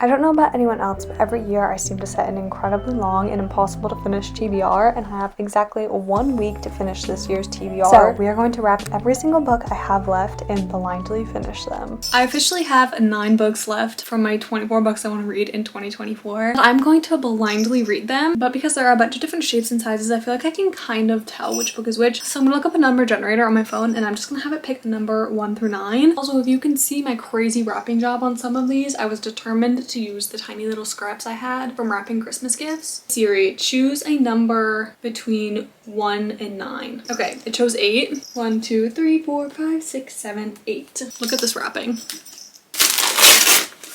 I don't know about anyone else, but every year I seem to set an incredibly long and impossible to finish TBR, and I have exactly 1 week to finish this year's TBR. So we are going to wrap every single book I have left and blindly finish them. I officially have 9 books left from my 24 books I want to read in 2024. I'm going to blindly read them, but because there are a bunch of different shapes and sizes, I feel like I can kind of tell which book is which. So I'm gonna look up a number generator on my phone, and I'm just gonna have it pick the number 1 through 9. Also, if you can see my crazy wrapping job on some of these, I was determined to use the tiny little scraps I had from wrapping Christmas gifts. Siri, choose a number between 1 and 9. Okay, it chose 8. 1, 2, 3, 4, 5, 6, 7, 8. Look at this wrapping.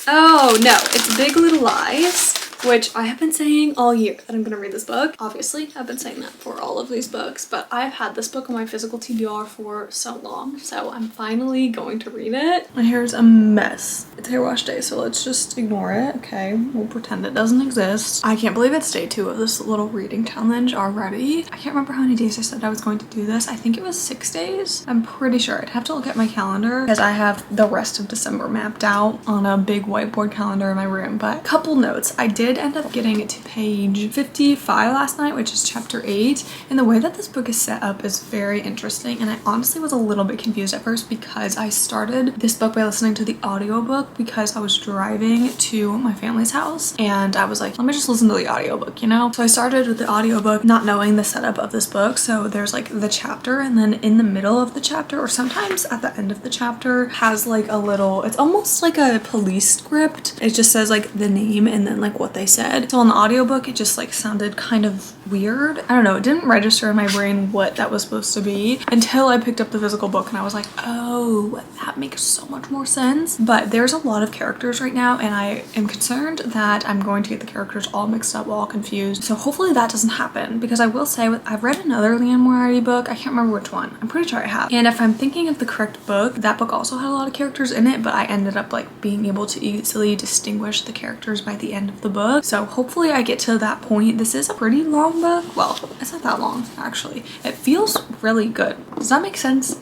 Oh no, it's Big Little Lies, which I have been saying all year that I'm gonna read this book. Obviously, I've been saying that for all of these books, but I've had this book on my physical TBR for so long, so I'm finally going to read it. My hair is a mess. It's hair wash day, so let's just ignore it. Okay, we'll pretend it doesn't exist. I can't believe it's day 2 of this little reading challenge already. I can't remember how many days I said I was going to do this. I think it was 6 days. I'm pretty sure. I'd have to look at my calendar because I have the rest of December mapped out on a big whiteboard calendar in my room. But couple notes. I did end up getting to page 55 last night, which is chapter 8, and the way that this book is set up is very interesting, and I honestly was a little bit confused at first because I started this book by listening to the audiobook because I was driving to my family's house and I was like, let me just listen to the audiobook, you know? So I started with the audiobook not knowing the setup of this book. So there's like the chapter, and then in the middle of the chapter, or sometimes at the end of the chapter, has like a little, it's almost like a police script. It just says like the name and then like what they said. So on the audiobook, it just like sounded kind of weird. I don't know, it didn't register in my brain what that was supposed to be until I picked up the physical book and I was like, oh, that makes so much more sense. But there's a lot of characters right now, and I am concerned that I'm going to get the characters all mixed up, all confused. So hopefully that doesn't happen, because I will say I've read another Liane Moriarty book. I can't remember which one. I'm pretty sure I have. And if I'm thinking of the correct book, that book also had a lot of characters in it, but I ended up like being able to easily distinguish the characters by the end of the book. So hopefully I get to that point. This is a pretty long book. Well, it's not that long actually. It feels really good. Does that make sense?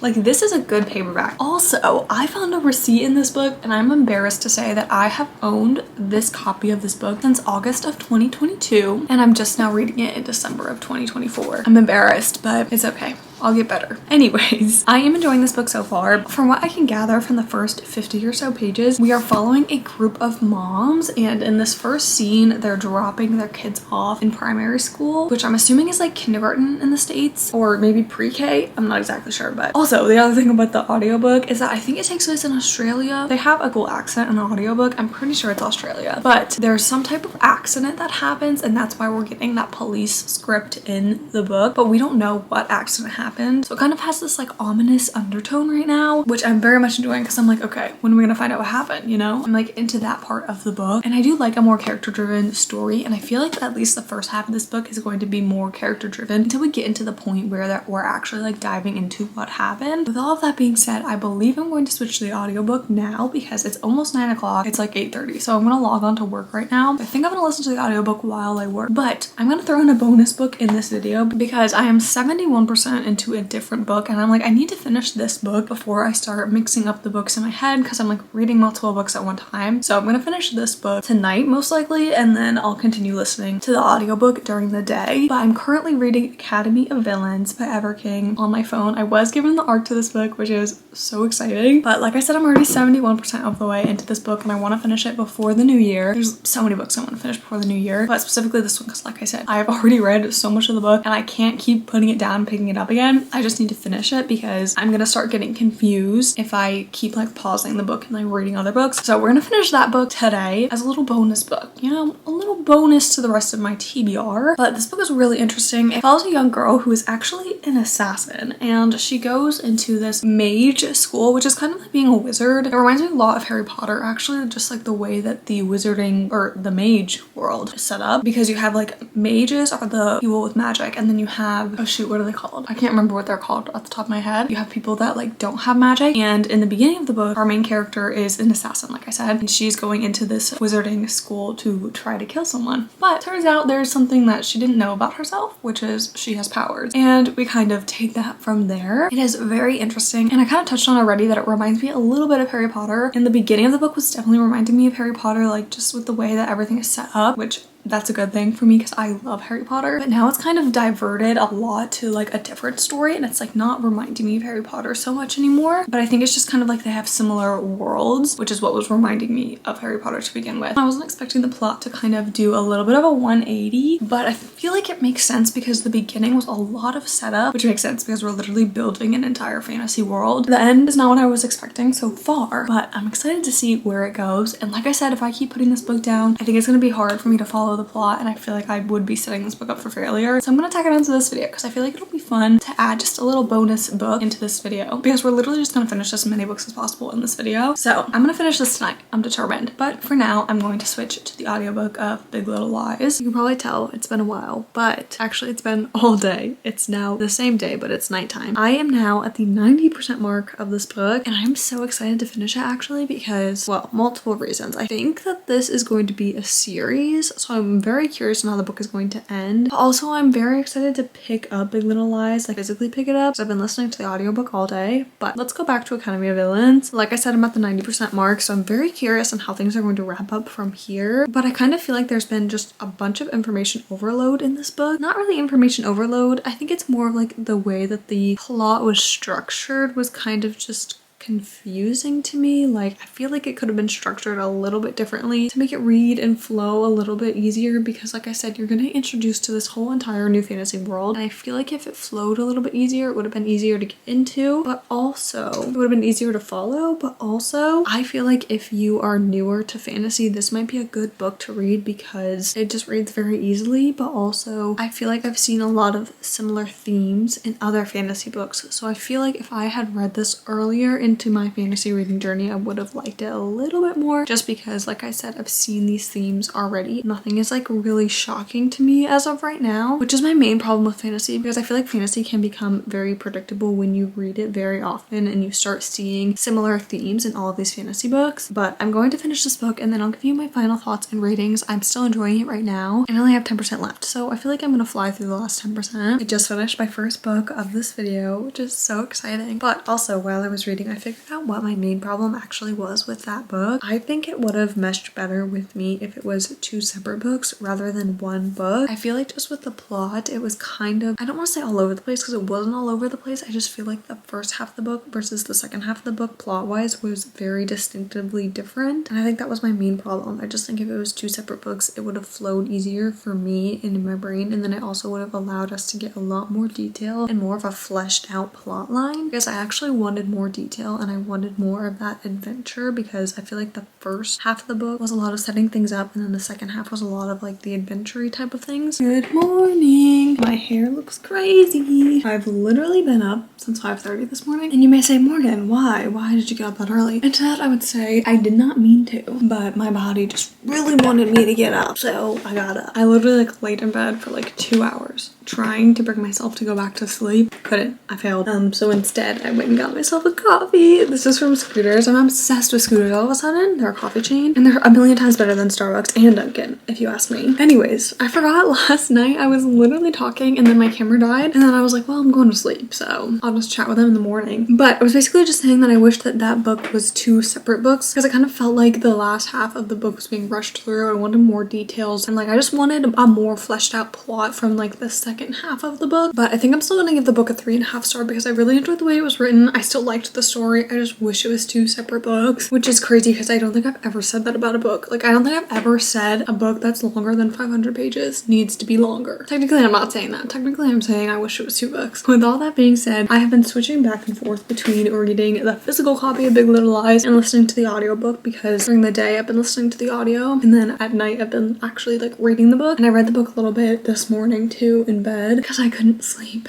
Like, this is a good paperback. Also, I found a receipt in this book, and I'm embarrassed to say that I have owned this copy of this book since August of 2022, and I'm just now reading it in December of 2024. I'm embarrassed, but it's okay. I'll get better. Anyways, I am enjoying this book so far. From what I can gather from the first 50 or so pages, we are following a group of moms, and in this first scene, they're dropping their kids off in primary school, which I'm assuming is like kindergarten in the States, or maybe pre-K. I'm not exactly sure, but also the other thing about the audiobook is that I think it takes place in Australia. They have a cool accent in the audiobook. I'm pretty sure it's Australia, but there's some type of accident that happens, and that's why we're getting that police script in the book, but we don't know what accident happened. So it kind of has this like ominous undertone right now, which I'm very much enjoying because I'm like, okay, when are we gonna find out what happened, you know? I'm like into that part of the book, and I do like a more character-driven story, and I feel like at least the first half of this book is going to be more character-driven until we get into the point where we're actually like diving into what happened. With all of that being said, I believe I'm going to switch to the audiobook now because it's almost 9 o'clock. It's like 8:30, so I'm gonna log on to work right now. I think I'm gonna listen to the audiobook while I work, but I'm gonna throw in a bonus book in this video because I am 71% into a different book, and I'm like, I need to finish this book before I start mixing up the books in my head because I'm like reading multiple books at one time. So I'm gonna finish this book tonight most likely, and then I'll continue listening to the audiobook during the day. But I'm currently reading Academy of Villains by Ever King on my phone. I was given the art to this book, which is so exciting, but like I said, I'm already 71% of the way into this book, and I want to finish it before the new year. There's so many books I want to finish before the new year, but specifically this one because like I said, I have already read so much of the book and I can't keep putting it down and picking it up again. I just need to finish it because I'm gonna start getting confused if I keep like pausing the book and like reading other books. So we're gonna finish that book today as a little bonus book, you know, a little bonus to the rest of my TBR. But this book is really interesting. It follows a young girl who is actually an assassin, and she goes into this mage school, which is kind of like being a wizard. It reminds me a lot of Harry Potter actually, just like the way that the wizarding or the mage world is set up, because you have like mages are the people with magic, and then you have, oh shoot, what are they called? I can't remember remember what they're called at the top of my head. You have people that like don't have magic, and in the beginning of the book our main character is an assassin, like I said, and she's going into this wizarding school to try to kill someone. But turns out there's something that she didn't know about herself, which is she has powers, and we kind of take that from there. It is very interesting, and I kind of touched on already that it reminds me a little bit of Harry Potter. In the beginning of the book was definitely reminding me of Harry Potter, like just with the way that everything is set up, which that's a good thing for me because I love Harry Potter. But now it's kind of diverted a lot to like a different story, and it's like not reminding me of Harry Potter so much anymore. But I think it's just kind of like they have similar worlds, which is what was reminding me of Harry Potter to begin with. I wasn't expecting the plot to kind of do a little bit of a 180, but I feel like it makes sense because the beginning was a lot of setup, which makes sense because we're literally building an entire fantasy world. The end is not what I was expecting so far, but I'm excited to see where it goes. And like I said, if I keep putting this book down, I think it's going to be hard for me to follow the plot, and I feel like I would be setting this book up for failure. So I'm gonna tack it onto this video because I feel like it'll be fun to add just a little bonus book into this video, because we're literally just gonna finish as many books as possible in this video. So I'm gonna finish this tonight, I'm determined. But for now, I'm going to switch to the audiobook of Big Little Lies. You can probably tell it's been a while, but actually it's been all day. It's now the same day, but it's nighttime. I am now at the 90% mark of this book, and I'm so excited to finish it actually because, well, multiple reasons. I think that this is going to be a series, so I'm very curious on how the book is going to end. But also I'm very excited to pick up Big Little Lies, like physically pick it up, because I've been listening to the audiobook all day. But let's go back to Academy of Villains. Like I said, I'm at the 90% mark, so I'm very curious on how things are going to wrap up from here. But I kind of feel like there's been just a bunch of information overload in this book. Not really information overload, I think it's more of like the way that the plot was structured was kind of just confusing to me. Like I feel like it could have been structured a little bit differently to make it read and flow a little bit easier, because like I said, you're gonna introduce to this whole entire new fantasy world, and I feel like if it flowed a little bit easier, it would have been easier to get into, but also it would have been easier to follow. But also I feel like if you are newer to fantasy, this might be a good book to read because it just reads very easily. But also I feel like I've seen a lot of similar themes in other fantasy books, so I feel like if I had read this earlier into my fantasy reading journey, I would have liked it a little bit more, just because like I said, I've seen these themes already. Nothing is like really shocking to me as of right now, which is my main problem with fantasy, because I feel like fantasy can become very predictable when you read it very often and you start seeing similar themes in all of these fantasy books. But I'm going to finish this book and then I'll give you my final thoughts and ratings. I'm still enjoying it right now and I only have 10% left, so I feel like I'm gonna fly through the last 10%. I just finished my first book of this video, which is so exciting. But also while I was reading, I figured out what my main problem actually was with that book. I think it would have meshed better with me if it was two separate books rather than one book. I feel like just with the plot, it was kind of, I don't want to say all over the place because it wasn't all over the place. I just feel like the first half of the book versus the second half of the book plot-wise was very distinctively different. And I think that was my main problem. I just think if it was two separate books, it would have flowed easier for me and in my brain. And then it also would have allowed us to get a lot more detail and more of a fleshed out plot line, because I actually wanted more detail and I wanted more of that adventure, because I feel like the first half of the book was a lot of setting things up and then the second half was a lot of like the adventure-y type of things. Good morning! My hair looks crazy. I've literally been up since 5:30 this morning, and you may say, Morgan, why? Why did you get up that early? And to that I would say I did not mean to, but my body just really wanted me to get up, so I got up. I literally like laid in bed for like 2 hours trying to bring myself to go back to sleep. Couldn't. I failed. So instead I went and got myself a coffee. This is from Scooters. I'm obsessed with Scooters all of a sudden. They're a coffee chain and they're a million times better than Starbucks and Dunkin', if you ask me. Anyways, I forgot last night I was literally talking and then my camera died, and then I was like, well, I'm going to sleep, so I'll just chat with them in the morning. But I was basically just saying that I wish that that book was two separate books, because I kind of felt like the last half of the book was being rushed through. I wanted more details and like I just wanted a more fleshed out plot from like the second half of the book. But I think I'm still gonna give the book a 3.5 star because I really enjoyed the way it was written. I still liked the story. I just wish it was two separate books, which is crazy because I don't think I've ever said that about a book. Like I don't think I've ever said a book that's longer than 500 pages needs to be longer. Technically I'm not saying that. Technically I'm saying I wish it was two books. With all that being said, I have been switching back and forth between reading the physical copy of Big Little Lies and listening to the audiobook, because during the day I've been listening to the audio and then at night I've been actually like reading the book. And I read the book a little bit this morning too in bed because I couldn't sleep.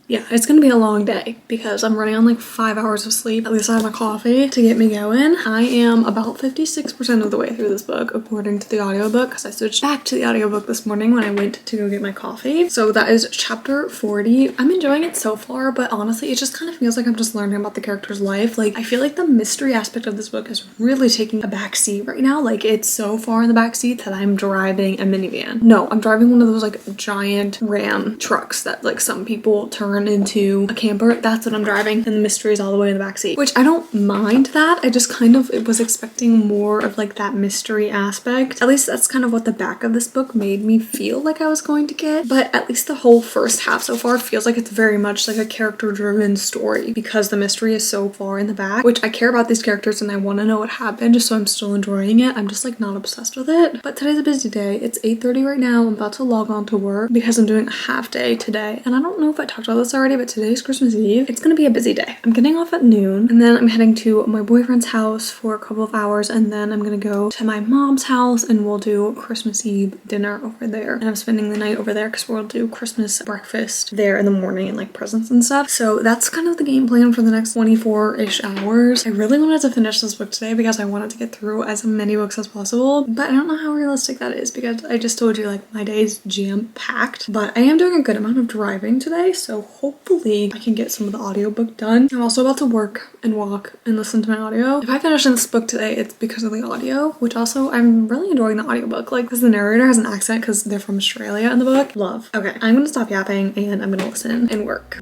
yeah, it's gonna be a long day because I'm running on like 5 hours of sleep. At least I have my coffee to get me going. I am about 56% of the way through this book according to the audiobook because I switched back to the audiobook this morning when I went to go get my coffee. So that is chapter 40. I'm enjoying it so far, but honestly, it just kind of feels like I'm just learning about the character's life. Like, I feel like the mystery aspect of this book is really taking a back seat right now. Like, it's so far in the back seat that I'm driving a minivan. No, I'm driving one of those like giant Ram trucks that like some people turn into a camper. That's what I'm driving, and the mystery is all the way in the back seat, which I don't mind that. I just kind of was expecting more of like that mystery aspect. At least that's kind of what the back of this book made me feel like I was going to get. But at least the whole first half so far feels like it's very much like a character driven story because the mystery is so far in the back, which I care about these characters and I want to know what happened, just so I'm still enjoying it. I'm just like not obsessed with it. But today's a busy day. It's 8:30 right now. I'm about to log on to work because I'm doing a half day today. And I don't know if I talked about this already, but today's Christmas Eve. It's gonna be a busy day. I'm getting off at noon and then I'm heading to my boyfriend's house for a couple of hours, and then I'm gonna go to my mom's house and we'll do Christmas Eve dinner over there. And I'm spending the night over there because we'll do Christmas breakfast there in the morning and like presents and stuff. So that's kind of the game plan for the next 24-ish hours. I really wanted to finish this book today because I wanted to get through as many books as possible, but I don't know how realistic that is because I just told you like my day's jam-packed. But I am doing a good amount of driving today, so hopefully I can get some of the audiobook done. I'm also about to work and walk and listen to my audio. If I finish this book today, it's because of the audio, which also I'm really enjoying the audiobook. Like, because the narrator has an accent because they're from Australia in the book. Love. Okay, I'm gonna stop yapping and I'm gonna listen and work.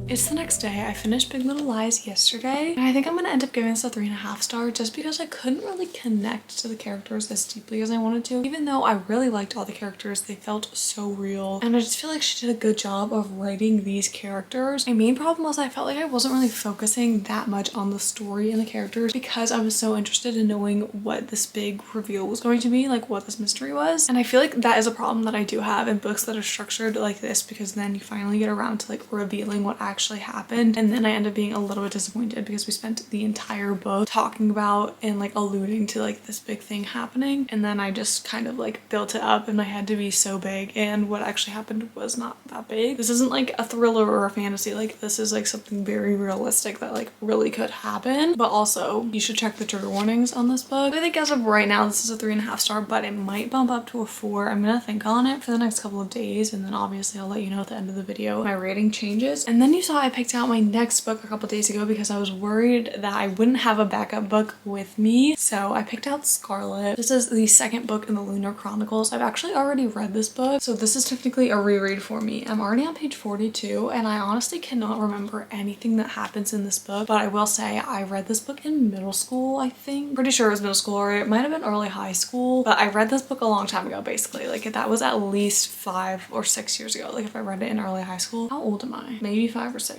It's the next day. I finished Big Little Lies yesterday, and I think I'm gonna end up giving this a 3.5 stars just because I couldn't really connect to the characters as deeply as I wanted to. Even though I really liked all the characters, they felt so real, and I just feel like she did a good job of writing these characters. My main problem was I felt like I wasn't really focusing that much on the story and the characters because I was so interested in knowing what this big reveal was going to be, like what this mystery was. And I feel like that is a problem that I do have in books that are structured like this, because then you finally get around to like revealing what actually happened, and then I end up being a little bit disappointed because we spent the entire book talking about and like alluding to like this big thing happening, and then I just kind of like built it up in my head to be so big, and what actually happened was not that big. This isn't like a thriller or a fantasy, like this is like something very realistic that like really could happen. But also you should check the trigger warnings on this book. I think as of right now this is a 3.5 star, but it might bump up to a 4. I'm gonna think on it for the next couple of days, and then obviously I'll let you know at the end of the video my rating changes. And then you saw I picked out my next book a couple days ago because I was worried that I wouldn't have a backup book with me. So I picked out Scarlet. This is the second book in the Lunar Chronicles. I've actually already read this book, so this is technically a reread for me. I'm already on page 42 and I honestly cannot remember anything that happens in this book, but I will say I read this book in middle school, I think. Pretty sure it was middle school, or it might have been early high school, but I read this book a long time ago basically. Like that was at least 5 or 6 years ago. Like if I read it in early high school. How old am I? Maybe 5 or 6.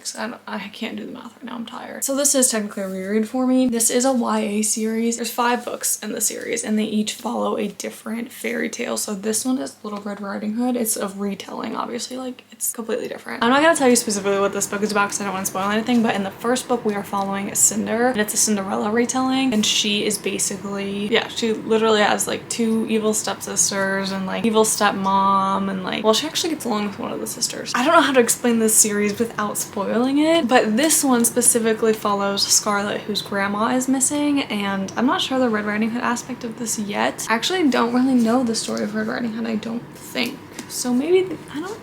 I can't do the math right now, I'm tired. So this is technically a reread for me. This is a YA series. There's 5 books in the series and they each follow a different fairy tale. So this one is Little Red Riding Hood. It's a retelling, obviously, like it's completely different. I'm not gonna tell you specifically what this book is about because I don't want to spoil anything, but in the first book we are following Cinder, and it's a Cinderella retelling, and she is basically, yeah, she literally has like 2 evil stepsisters and like evil stepmom, and like, well, she actually gets along with one of the sisters. I don't know how to explain this series without spoiling it, but this one specifically follows Scarlet, whose grandma is missing, and I'm not sure the Red Riding Hood aspect of this yet. I actually don't really know the story of Red Riding Hood, I don't think. So maybe, I don't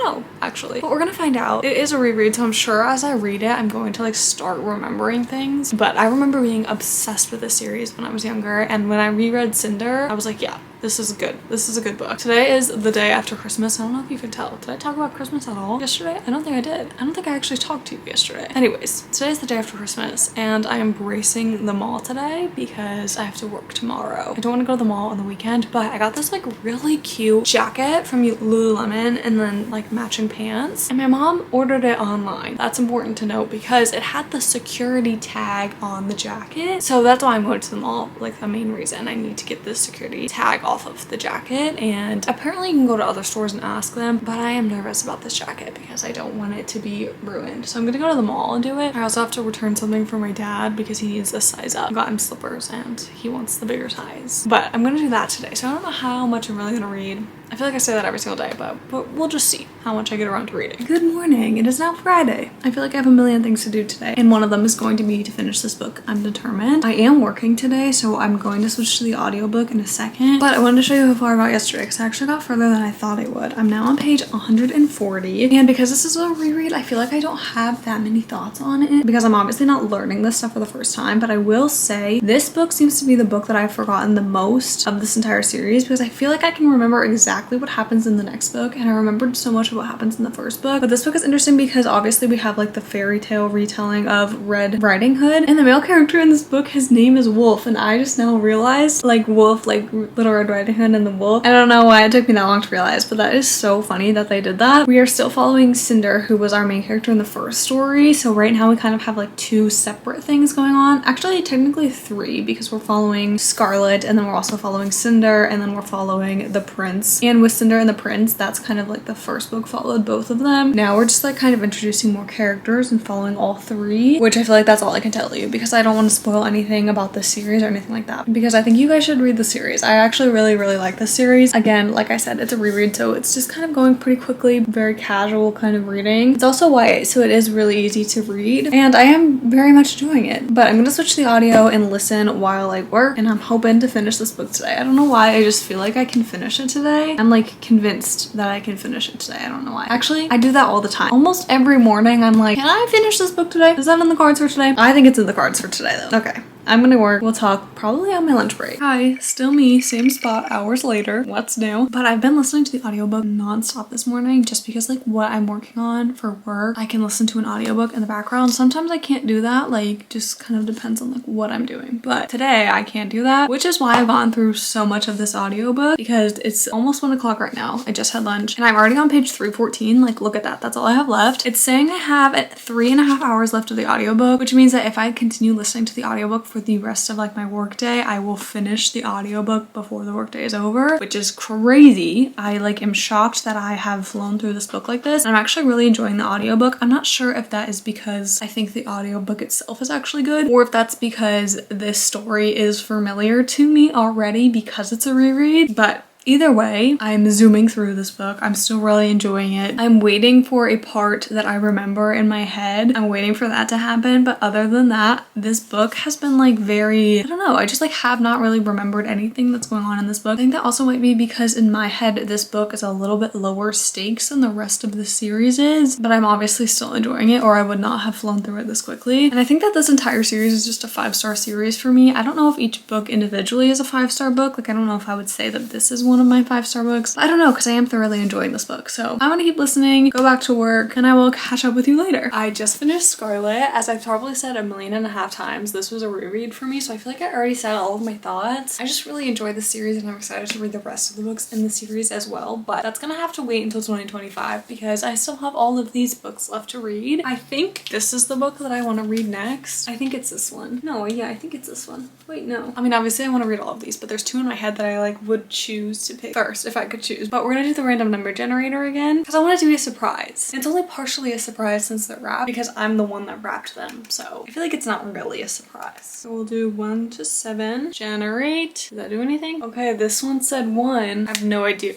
know actually, but we're gonna find out. It is a reread, so I'm sure as I read it I'm going to like start remembering things, but I remember being obsessed with this series when I was younger, and when I reread Cinder I was like, yeah, This is good. This is a good book. Today is the day after Christmas. I don't know if you can tell. Did I talk about Christmas at all yesterday? I don't think I did. I don't think I actually talked to you yesterday. Anyways, today is the day after Christmas and I am bracing the mall today because I have to work tomorrow. I don't want to go to the mall on the weekend, but I got this like really cute jacket from Lululemon and then like matching pants. And my mom ordered it online. That's important to note because it had the security tag on the jacket. So that's why I'm going to the mall. Like the main reason I need to get this security tag off of the jacket, and apparently you can go to other stores and ask them, but I am nervous about this jacket because I don't want it to be ruined. So I'm gonna go to the mall and do it. I also have to return something for my dad because he needs a size up. I got him slippers and he wants the bigger size, but I'm gonna do that today. So I don't know how much I'm really gonna read. I feel like I say that every single day, but we'll just see how much I get around to reading. Good morning. It is now Friday. I feel like I have a million things to do today, and one of them is going to be to finish this book. I'm determined. I am working today, so I'm going to switch to the audiobook in a second, but I wanted to show you how far I got yesterday because I actually got further than I thought I would. I'm now on page 140, and because this is a reread, I feel like I don't have that many thoughts on it because I'm obviously not learning this stuff for the first time, but I will say this book seems to be the book that I've forgotten the most of this entire series because I feel like I can remember exactly what happens in the next book, and I remembered so much of what happens in the first book. But this book is interesting because obviously we have like the fairy tale retelling of Red Riding Hood, and the male character in this book, his name is Wolf, and I just now realized like Wolf, like Little Red Riding Hood and the wolf. I don't know why it took me that long to realize, but that is so funny that they did that. We are still following Cinder, who was our main character in the first story, so right now we kind of have like two separate things going on. Actually technically three, because we're following Scarlet, and then we're also following Cinder, and then we're following the prince. And with Cinder and the prince, that's kind of like the first book followed both of them. Now we're just like kind of introducing more characters and following all three, which I feel like that's all I can tell you because I don't want to spoil anything about this series or anything like that, because I think you guys should read the series. I actually really like this series. Again, like I said, it's a reread, so it's just kind of going pretty quickly, very casual kind of reading. It's also YA, so it is really easy to read, and I am very much enjoying it. But I'm gonna switch to the audio and listen while I work, and I'm hoping to finish this book today. I don't know why, I just feel like I can finish it today. I'm like convinced that I can finish it today. I don't know why. Actually, I do that all the time. Almost every morning I'm like, can I finish this book today? Is that in the cards for today? I think it's in the cards for today though. Okay. I'm gonna work. We'll talk probably on my lunch break. Hi, still me, same spot, hours later. What's new? But I've been listening to the audiobook nonstop this morning just because like what I'm working on for work, I can listen to an audiobook in the background. Sometimes I can't do that, like just kind of depends on like what I'm doing. But today I can't do that, which is why I've gone through so much of this audiobook because it's almost 1 o'clock right now. I just had lunch and I'm already on page 314. Like look at that, that's all I have left. It's saying I have 3.5 hours left of the audiobook, which means that if I continue listening to the audiobook for the rest of like my work day, I will finish the audiobook before the workday is over, which is crazy. I like am shocked that I have flown through this book like this. And I'm actually really enjoying the audiobook. I'm not sure if that is because I think the audiobook itself is actually good, or if that's because this story is familiar to me already because it's a reread, but either way, I'm zooming through this book. I'm still really enjoying it. I'm waiting for a part that I remember in my head. I'm waiting for that to happen. But other than that, this book has been like very, I don't know, I just like have not really remembered anything that's going on in this book. I think that also might be because in my head, this book is a little bit lower stakes than the rest of the series is, but I'm obviously still enjoying it or I would not have flown through it this quickly. And I think that this entire series is just a 5-star series for me. I don't know if each book individually is a 5-star book. Like I don't know if I would say that this is one of my 5-star books. I don't know because I am thoroughly enjoying this book. So I'm gonna keep listening, go back to work, and I will catch up with you later. I just finished Scarlet. As I've probably said 1.5 million times, this was a reread for me, so I feel like I already said all of my thoughts. I just really enjoy the series and I'm excited to read the rest of the books in the series as well, but that's gonna have to wait until 2025 because I still have all of these books left to read. I think this is the book that I want to read next. I think it's this one. No, yeah, I think it's this one. Wait, no. I mean, obviously I want to read all of these, but there's 2 in my head that I like would choose to pick first if I could choose. But we're gonna do the random number generator again because I want it to be a surprise. It's only partially a surprise since they're wrapped because I'm the one that wrapped them, so I feel like it's not really a surprise. So we'll do 1 to 7. Generate. Does that do anything? Okay, this one said 1. I have no idea.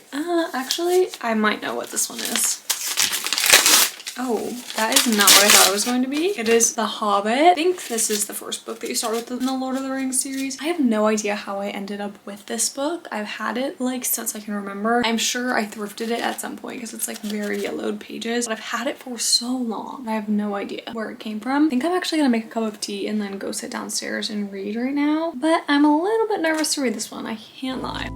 Actually, I might know what this one is. Oh, that is not what I thought it was going to be. It is The Hobbit. I think this is the first book that you start with in the Lord of the Rings series. I have no idea how I ended up with this book. I've had it like since I can remember. I'm sure I thrifted it at some point because it's like very yellowed pages, but I've had it for so long. I have no idea where it came from. I think I'm actually gonna make a cup of tea and then go sit downstairs and read right now, but I'm a little bit nervous to read this one. I can't lie.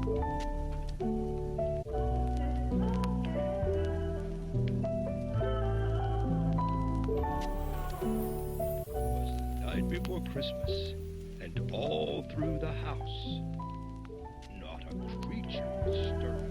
night before Christmas, and all through the house, not a creature was stirring.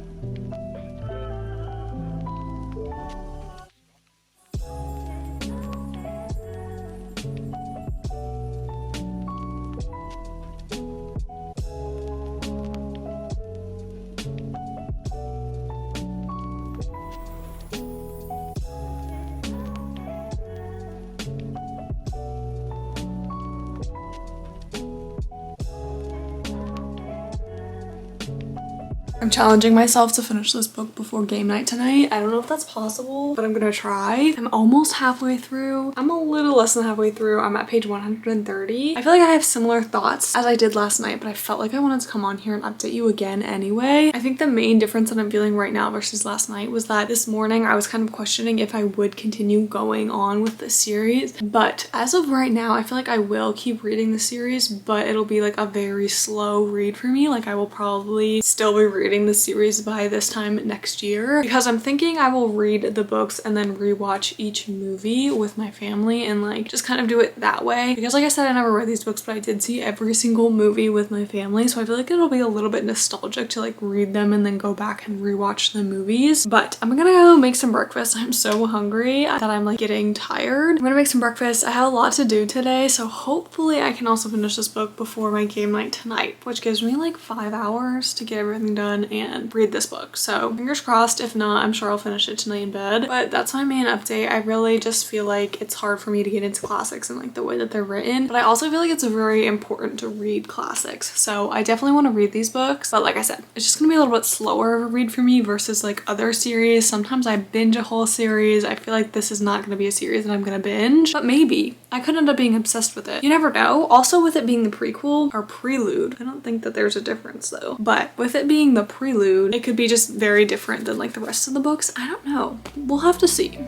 I'm challenging myself to finish this book before game night tonight. I don't know if that's possible, but I'm gonna try. I'm almost halfway through. I'm a little less than halfway through. I'm at page 130. I feel like I have similar thoughts as I did last night, but I felt like I wanted to come on here and update you again anyway. I think the main difference that I'm feeling right now versus last night was that this morning I was kind of questioning if I would continue going on with the series, but as of right now, I feel like I will keep reading the series, but it'll be like a very slow read for me. Like I will probably still be reading the series by this time next year, because I'm thinking I will read the books and then rewatch each movie with my family and like just kind of do it that way, because like I said, I never read these books, but I did see every single movie with my family, so I feel like it'll be a little bit nostalgic to like read them and then go back and rewatch the movies. But I'm gonna go make some breakfast. I'm so hungry that I'm like getting tired. I'm gonna make some breakfast. I have a lot to do today, so hopefully I can also finish this book before my game night tonight, which gives me like 5 hours to get everything done and read this book. So fingers crossed. If not, I'm sure I'll finish it tonight in bed. But that's my main update. I really just feel like it's hard for me to get into classics and like the way that they're written, but I also feel like it's very important to read classics. So I definitely want to read these books, but like I said, it's just gonna be a little bit slower of a read for me versus like other series. Sometimes I binge a whole series. I feel like this is not gonna be a series that I'm gonna binge, but maybe I could end up being obsessed with it. You never know. Also, with it being the prequel or prelude, I don't think that there's a difference though, but with it being the prelude, it could be just very different than like the rest of the books. I don't know. We'll have to see.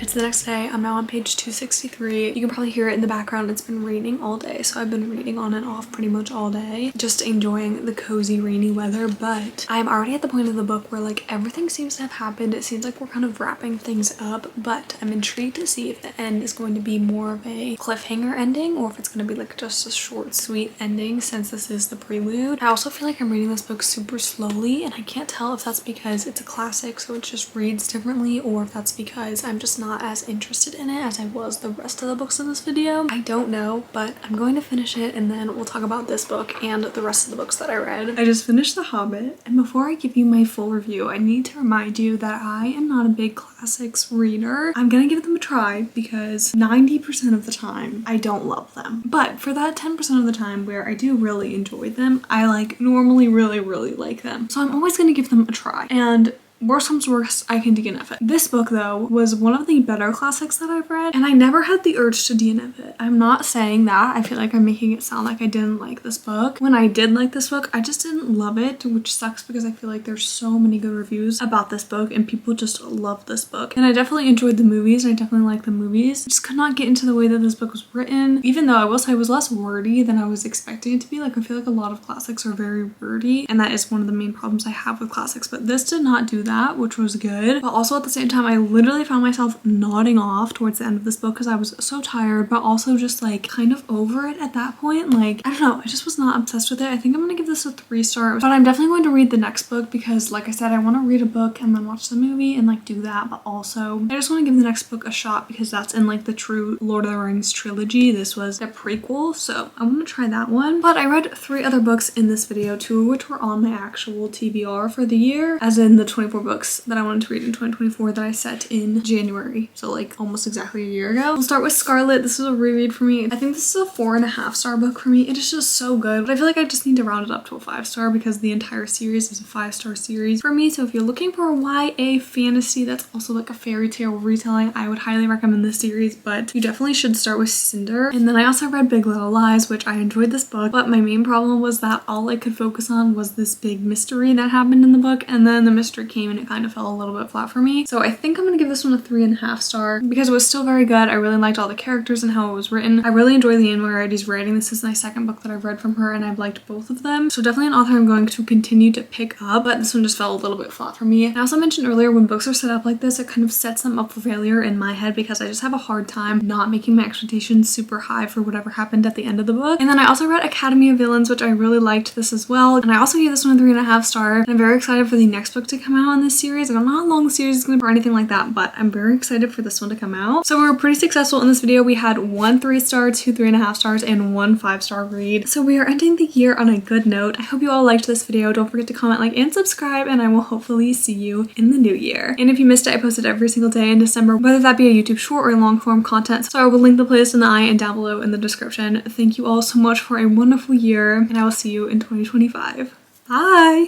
It's the next day. I'm now on page 263. You can probably hear it in the background. It's been raining all day, so I've been reading on and off pretty much all day, just enjoying the cozy rainy weather. But I'm already at the point of the book where like everything seems to have happened. It seems like we're kind of wrapping things up, but I'm intrigued to see if the end is going to be more of a cliffhanger ending or if it's going to be like just a short sweet ending, since this is the prelude. I also feel like I'm reading this book super slowly, and I can't tell if that's because it's a classic so it just reads differently, or if that's because I'm just not as interested in it as I was the rest of the books in this video. I don't know, but I'm going to finish it and then we'll talk about this book and the rest of the books that I read. I just finished The Hobbit, and before I give you my full review, I need to remind you that I am not a big classics reader. I'm gonna give them a try because 90% of the time I don't love them, but for that 10% of the time where I do really enjoy them, I like normally really like them. So I'm always gonna give them a try, and worst comes to worst, I can DNF it. This book though was one of the better classics that I've read, and I never had the urge to DNF it. I'm not saying that. I feel like I'm making it sound like I didn't like this book. When I did like this book, I just didn't love it, which sucks because I feel like there's so many good reviews about this book and people just love this book. And I definitely enjoyed the movies, and I definitely liked the movies. I just could not get into the way that this book was written, even though I will say it was less wordy than I was expecting it to be. Like, I feel like a lot of classics are very wordy, and that is one of the main problems I have with classics, but this did not do that, which was good. But also at the same time, I literally found myself nodding off towards the end of this book because I was so tired, but also just like kind of over it at that point. Like, I don't know, I just was not obsessed with it. I think I'm gonna give this a 3 stars, but I'm definitely going to read the next book because like I said, I want to read a book and then watch the movie and like do that, but also I just want to give the next book a shot because that's in like the true Lord of the Rings trilogy. This was a prequel, so I want to try that one. But I read 3 other books in this video, 2 of which were on my actual TBR for the year, as in the 24 4 books that I wanted to read in 2024 that I set in January, so like almost exactly a year ago. We'll start with Scarlet. This was a reread for me. I think this is a 4.5 star book for me. It is just so good, but I feel like I just need to round it up to a 5 star because the entire series is a 5 star series for me. So if you're looking for a YA fantasy that's also like a fairy tale retelling, I would highly recommend this series, but you definitely should start with Cinder. And then I also read Big Little Lies, which I enjoyed this book, but my main problem was that all I could focus on was this big mystery that happened in the book, and then the mystery came and it kind of fell a little bit flat for me. So I think I'm gonna give this one a 3.5 star because it was still very good. I really liked all the characters and how it was written. I really enjoy Liane Moriarty's writing. This is my second book that I've read from her and I've liked both of them. So definitely an author I'm going to continue to pick up, but this one just fell a little bit flat for me. I also mentioned earlier, when books are set up like this, it kind of sets them up for failure in my head because I just have a hard time not making my expectations super high for whatever happened at the end of the book. And then I also read Academy of Villains, which I really liked this as well. And I also gave this one a 3.5 star. And I'm very excited for the next book to come out in this series. I don't know how long the series is going to be or anything like that, but I'm very excited for this one to come out. So we were pretty successful in this video. We had 1 3-star, 2 3.5 stars, and 1 5-star read. So we are ending the year on a good note. I hope you all liked this video. Don't forget to comment, like, and subscribe, and I will hopefully see you in the new year. And if you missed it, I posted every single day in December, whether that be a YouTube short or long form content. So I will link the playlist in the eye and down below in the description. Thank you all so much for a wonderful year, and I will see you in 2025. Bye!